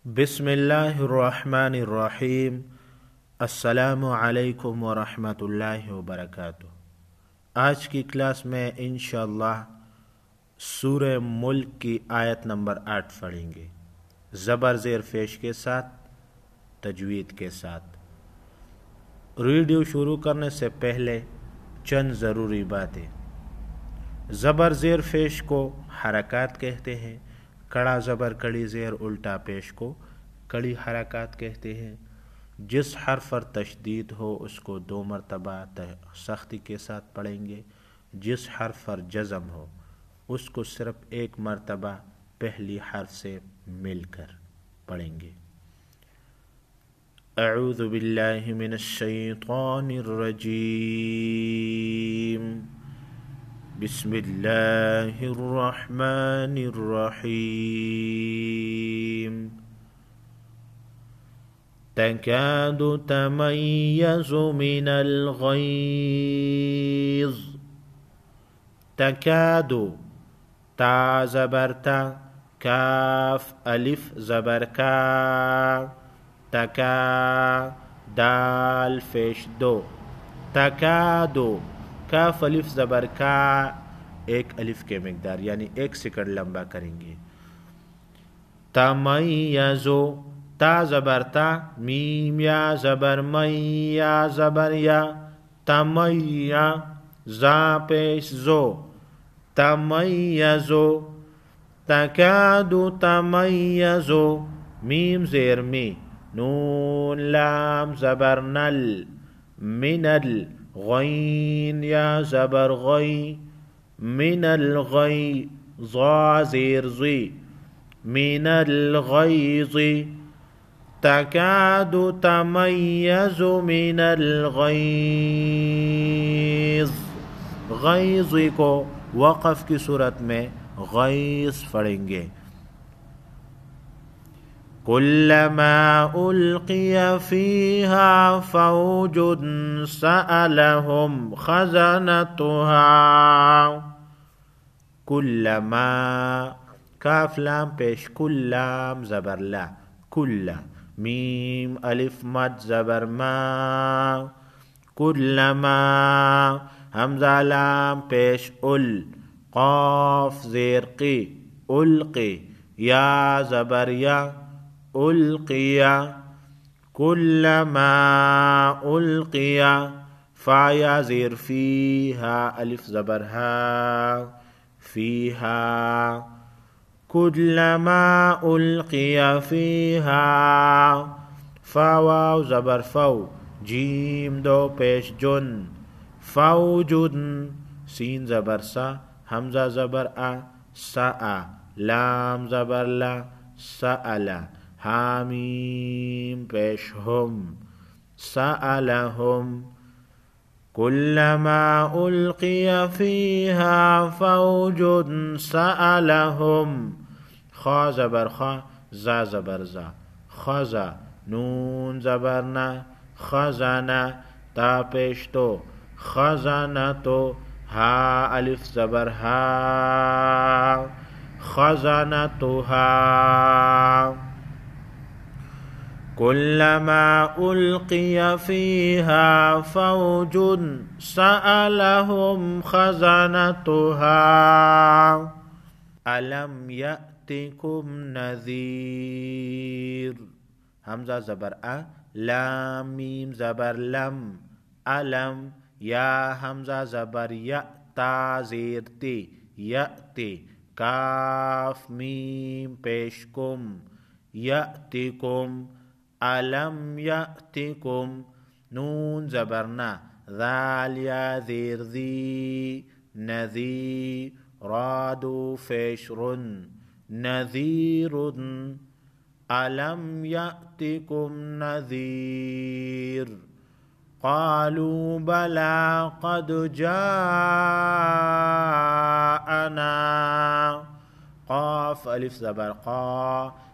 बिस्मिल्लाहिर्रहमानिर्रहीम। अस्सलामु अलैकुम वरहमतुल्लाहि वबरकातुहू। आज की क्लास में इंशाअल्लाह सूरह मुल्क की आयत नंबर 8 पढ़ेंगे, ज़बर ज़ेर पेश के साथ, तजवीद के साथ। वीडियो शुरू करने से पहले चंद ज़रूरी बातें। ज़बर ज़ेर पेश को हरकत कहते हैं। कड़ा ज़बर कड़ी ज़ेर उल्टा पेश को कड़ी हरकत कहते हैं। जिस हर्फ पर तशदीद हो उसको 2 मरतबा सख्ती के साथ पढ़ेंगे। जिस हर्फ पर जज़म हो उसको सिर्फ 1 मरतबा पहली हर्फ से मिलकर पढ़ेंगे। अऊज़ु बिल्लाहि मिनश शैतानिर रजीम। बिस्मिल्लाहिर्रहमानिर्रहीम। तकादु तमय्यज़ु मिनल गैज़। तकादु ता ज़बर ता, काफ अलिफ ज़बर का, तका दाल पेश दो। तकादु काफ अलिफ ज़बर का, 1 अलिफ के मिकदार यानी 1 सेकंड लंबा करेंगे। तमय्यज़ु ता ज़बर ता, मीम या ज़बर मैया ज़बर या, तमय्या ज़ा पेश ज़ो, तमय्यज़ु। तकादु तमय्यज़ु मीम ज़ेर मी, नून लाम ज़बर नल, मिनल गैन या ज़बर गै, मिनल गै, ज़ा ज़ेर ज़ी, मिनल गैज़ी। तकादु तमय्यज़ु मिनल गैज़। गैज़ को वक़फ़ की सूरत में गैज़ पढ़ेंगे। कुल्लमा उल्क़िया फ़ीहा फ़ौजुन सअलहुम ख़ज़नतुहा। कुल्लमा काफ लाम पेश कुल्लाम ज़बर ला, कुल्ला मीम अलिफ मद ज़बर मा, कुल्लमा हमज़ा लाम पेश उल, क़ाफ ज़ेर क़ी, उल्क़ी या ज़बर या, उल्क़िया। कुल्लमा उल्क़िया फ़ा या ज़ेर फ़ीहा अलिफ ज़बर हा, फ़ीहा। कुल्लमा उल्क़िया फ़ीहा फ़ा वाव ज़बर फ़ौ, जीम 2 पेश जुन, फ़ौजुन सीन ज़बर सा, हमज़ा ज़बर आ, सआ लाम ज़बर ला, सअला हामीम पेश हुम, सअलहुम। कुल्लमा उल्क़िया फ़ीहा फ़ौजुन सअलहुम, ख़ा ज़बर ख़ा, ज़ा ज़बर ज़ा, ख़ज़ा नून ज़बर ना, ख़ज़ना ता पेश तो, ख़ज़ना तो, हा अलिफ ज़बर हा, ख़ज़ना तो हा। कुल्लमा उल्क़िया फ़ीहा फ़ौजुन सअलहुम ख़ज़नतुहा अलम यअतिकुम नज़ीर। हमज़ा ज़बर आ, लाम मीम ज़बर लम, अलम या हमज़ा ज़बर या, ता ज़ेर ते, यअति काफ मीम पेश कुम, यअतिकुम। अलम यअतिकुम नून ज़बर ना, ज़ाल या ज़ेर ज़ी, नज़ी रादू पेश रुन, नज़ीरुन। अलम यअतिकुम नज़ीर। क़ालू बला क़द जाअना, क़ाफ अलिफ ज़बर क़ा,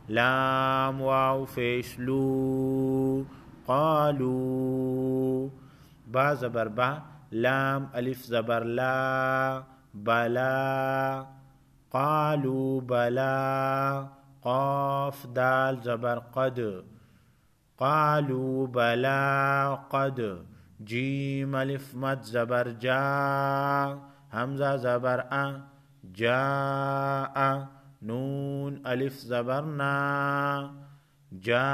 लाम वाव पेश लू, क़ालू बा ज़बर बा, लाम अलिफ ज़बर ला, बला, क़ालू बला, क़ाफ दाल ज़बर क़द, क़ालू बला क़द, जीम अलिफ मद ज़बर जा, हमज़ा ज़बर आ, जा आ, नून अलिफ ज़बर ना, जा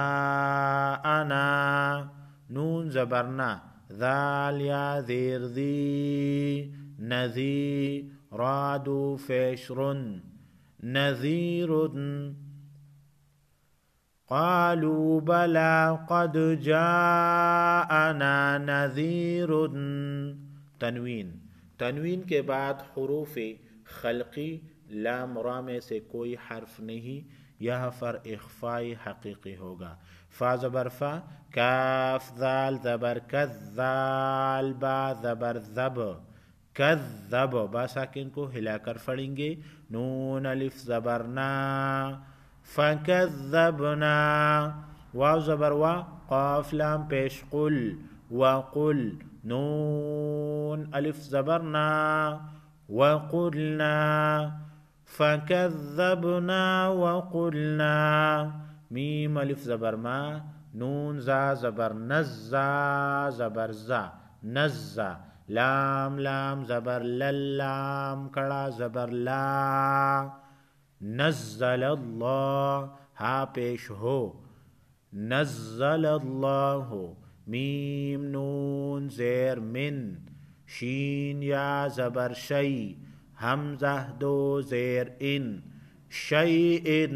आना, नून ज़बर ना, ज़ाल या ज़ेर ज़ी, नज़ी, रादू फेशरुन, नज़ीरुन। क़ालू बला क़द जाअना नज़ीरुन। तनवीन, तनवीन के बाद हुरूफ खल्की लाम रा में से कोई हर्फ नहीं, यह पर इख्फाई हकीकी होगा। फा ज़बर फा, काफ ज़ाल ज़बर कज़, ज़ाल बा ज़बर ज़ब, कज़्ज़ब, बा साकिन को हिलाकर पढ़ेंगे। नून अलिफ ज़बर ना, फ़कज़्ज़बना, वाव ज़बर वा, क़ाफ लाम पेश कुल, वक़ुल, नून अलिफ ज़बर ना, वक़ुलना, फ़कज़्ज़बना वक़ुलना, मीम अलिफ ज़बर मा, नून ज़ा ज़बर नज़्ज़ा, ज़बर ज़ा, नज़्ज़ा, लाम लाम ज़बर लल्लाम, कड़ा ज़बर ला, नज़्ज़लल्लाह, हा पेश हो, नज़्ज़लल्लाहु, मीम नून ज़ेर मिन, शीन या ज़बर शई, हमज़ा दो ज़ेर इन, शैइन,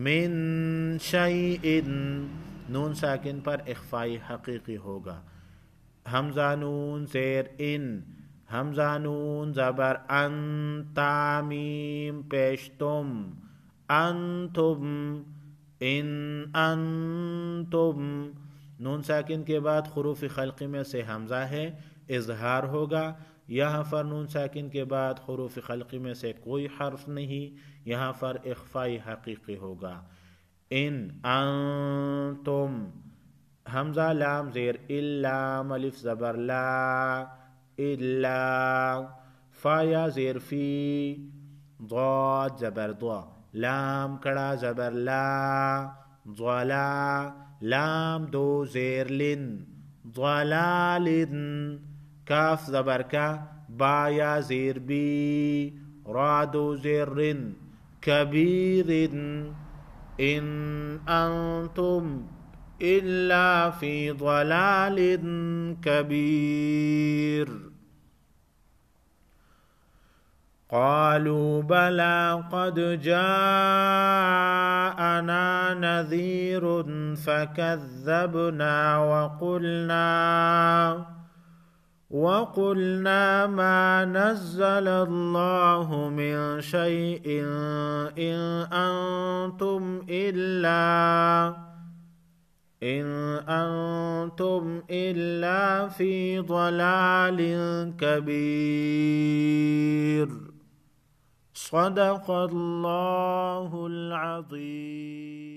मिन शैइन, नून साकिन पर इख्फाई हकीकी होगा। हमज़ा नून ज़ेर इन, हमज़ा नून ज़बर अन, तामीम पेश तुम, अंतुम, इन अंतुम, नून साकिन के बाद हुरूफ खल्की में से हमज़ा है, इजहार होगा। यहाँ पर नून साकिन के बाद हुरूफ खल्की में से कोई हर्फ नहीं, यहाँ पर इख्फाई हकीकी होगा। इन अंतुम, हमज़ा लाम ज़ेर इल्लाम, अलिफ ज़बर ला, इल्ला, फा या ज़ेर फी, ज़ाद ज़बर ज़ा, लाम कड़ा ज़बर ला, ज़ला, लाम दो ज़ेर लिन, ज़लालिन, काफ ज़बर का, बा या ज़ेर बी, रा दो ज़ेर रिन, कबीरिन, इन अंतुम इल्ला फी ज़लालिन कबीर। क़ालू बला क़द जाअना नज़ीरुन फ़कज़्ज़बना वक़ुलना मा नज़्ज़लल्लाहु मिन शैइन इन अंतुम इल्ला फी ज़लालिन कबीर। सदक़ल्लाहुल अज़ीम।